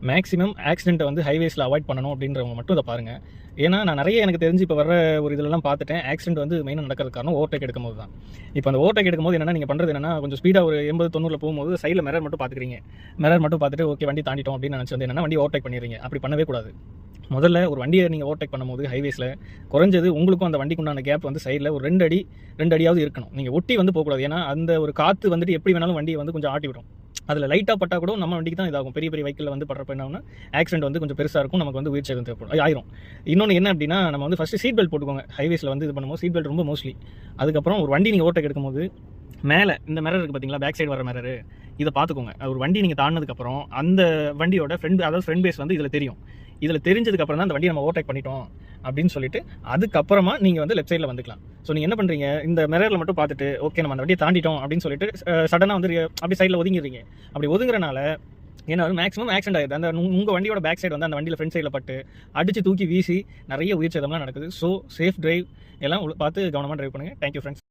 Maximum ஆக்சிடென்ட்டை வந்து ஹைவேஸில் avoid பண்ணணும் அப்படின்றவங்க மட்டும் இதை பாருங்கள். ஏன்னா நான் நிறைய எனக்கு தெரிஞ்சு இப்போ வர ஒரு இதிலெல்லாம் பார்த்துட்டேன். ஆக்சிடென்ட் வந்து மெயினாக நடக்கிறது காரணம் ஓவர்டேக் எடுக்கும்போது தான். இப்போ அந்த ஓவர்டேக் எடுக்கும்போது என்னென்னா நீங்கள் பண்ணுறது என்னென்னா கொஞ்சம் ஸ்பீடாக ஒரு 80-90 போகும்போது சைடில் மிரர் மட்டும் பார்த்துக்கிறீங்க. மிரர் மட்டும் பார்த்துட்டு ஓகே வண்டி தாண்டிட்டோம் அப்படின்னு நினச்சி வந்து என்னென்னா வண்டி ஓவர்டேக் பண்ணிடுறீங்க. அப்படி பண்ணவே கூடாது. முதல்ல ஒரு வண்டியை நீங்கள் ஓவர்டேக் பண்ணும்போது ஹைவேஸில் குறைஞ்சது உங்களுக்கும் அந்த வண்டிக்கு உண்டான கேப் வந்து சைடில் ஒரு 2 அடியாவது இருக்கணும். நீங்கள் ஒட்டி வந்து போகக்கூடாது. ஏன்னா அந்த ஒரு காற்று வந்துட்டு எப்படி வேணாலும் வண்டியை வந்து கொஞ்சம் ஆட்டி விடும். அதில் லைட்டாக பட்டா கூட நம்ம வண்டிக்கு தான் இதாகும். பெரிய பெரிய வெஹிக்கிளில் வந்து படுறப்ப என்ன ஆகும்னா ஆக்சிடென்ட் வந்து கொஞ்சம் பெருசாக இருக்கும். நமக்கு வந்து உயிர் சேதம் தேவைப்படும் ஆயிரும். இன்னொன்று என்ன அப்படின்னா நம்ம வந்து ஃபஸ்ட்டு சீட் பெல்ட் போட்டுக்கோங்க. ஹைவேஸில் வந்து இது பண்ணும்போது சீட் பெல்ட் ரொம்ப மோஸ்ட்லி. அதுக்கப்புறம் ஒரு வண்டி நீங்கள் ஓவர்டேக் எடுக்கும்போது மேலே இந்த மிரர் இருக்குது பார்த்தீங்களா, பேக் சைடு வர மிரர், இதை பார்த்துக்கோங்க. ஒரு வண்டி நீங்கள் தாண்டினதுக்கப்புறம் அந்த வண்டியோட ஃப்ரண்ட் பேஸ் வந்து இதில் தெரியும். இதில் தெரிஞ்சதுக்கப்புறம் தான் அந்த வண்டியை நம்ம ஓவர்டேக் பண்ணிட்டோம் அப்படின்னு சொல்லிட்டு அதுக்கப்புறமா நீங்கள் வந்து லெஃப்ட் சைடில் வந்துக்கலாம். ஸோ நீங்கள் என்ன பண்ணுறீங்க, இந்த மிரரில் மட்டும் பார்த்துட்டு ஓகே நம்ம அந்த வண்டியை தாண்டிட்டோம் அப்படின்னு சொல்லிட்டு சடனாக வந்து அப்படி சைடில் ஒதுங்கிடுறீங்க. அப்படி ஒதுங்குறனால ஏன்னா மேக்ஸிமம் ஆக்சிடென்ட் ஆகிடுது. அந்த உங்கள் வண்டியோட பேக் சைடு வந்து அந்த வண்டியில் ஃப்ரண்ட் சைடில் பட்டு அடித்து தூக்கி வீசி நிறைய உயிர் சேதம்லாம் நடக்குது. ஸோ சேஃப் டிரைவ் எல்லாம் பார்த்து கவனமாக டிரைவ் பண்ணுங்கள். Thank you friends.